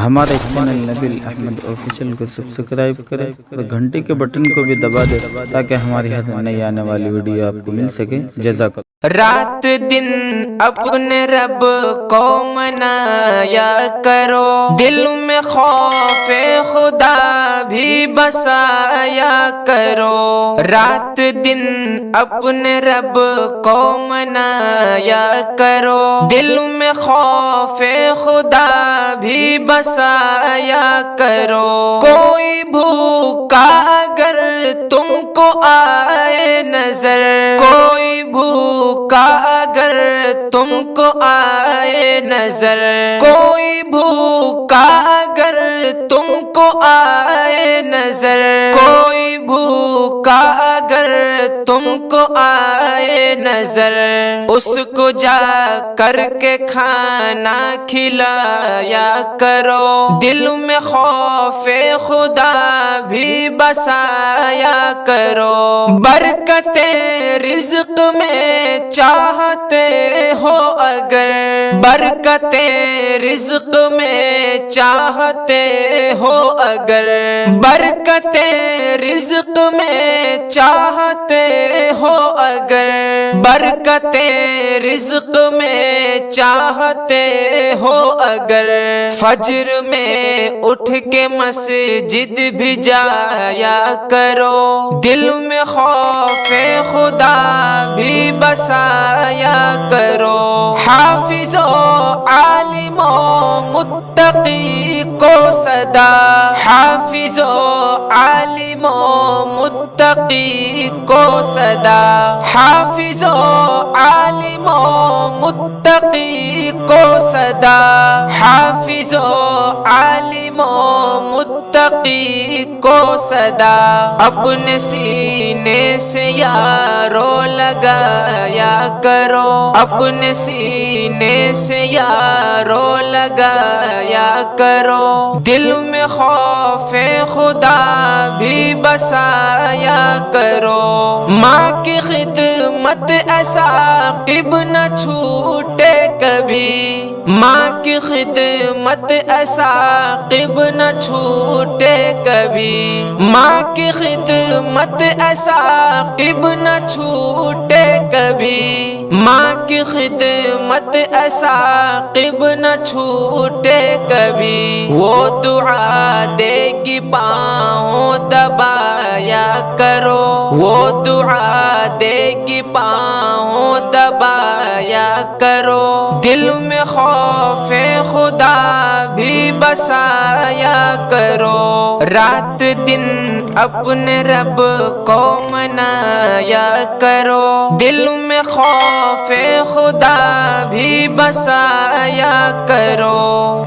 ہمارے چینل نبیل احمد آفیشل کو سبسکرائب کریں اور گھنٹی کے بٹن کو بھی دبا دیں تاکہ ہماری ہر نئی آنے والی ویڈیو آپ کو مل سکے۔ جزاک اللہ۔ رات دن اپنے رب کو منایا کرو، دل میں خوف خدا بھی بسایا کرو۔ رات دن اپنے رب کو منایا کرو، دل میں خوف خدا بھی بسایا کرو۔ کوئی بھوکا اگر تم کو آئے نظر، کوئی بھوکا اگر تم کو آئے نظر، کوئی بھوکا اگر تم کو آئے نظر، کوئی بھوکا اگر تم کو آئے نظر، اس کو جا کر کے کھانا کھلایا کرو، دل میں خوف خدا بھی بسایا کرو۔ برکتیں رزق میں چاہتے ہو اگر، برکتیں رزق میں چاہتے ہو اگر، برکتیں رزق میں چاہتے ہو اگر، برکتیں رزق میں چاہتے ہو اگر، فجر میں اٹھ کے مسجد بھی جایا کرو، دل میں خوف خدا بھی بسایا کرو۔ حافظ و عالم و متقی کو صدا، حافظ و عالم و متقی کو صدا، حافظ و عالم و متقی کو صدا، حافظ و عالم و متقی کو صدا۔ اپنے سینے سے یارو لگایا کرو، اپنے سینے سے یارو لگایا کرو، دل میں خوف خدا بھی بسایا کرو۔ ماں کی خدمت ثاقب نہ چھوٹے کبھی، ماں کی خدمت ثاقب نہ چھوٹے کبھی، ماں کی خدمت ثاقب نہ چھوٹے کبھی، ماں کی خدمت ثاقب نہ چھوٹے کبھی۔ وہ دعا دے گی پاؤں دبایا کرو، وہ دعا دے گی پاؤں دبایا کرو، دل میں خوف خدا بھی بسایا کرو۔ رات دن اپنے رب کو منایا کرو، دل میں خوف خدا بھی بسایا کرو۔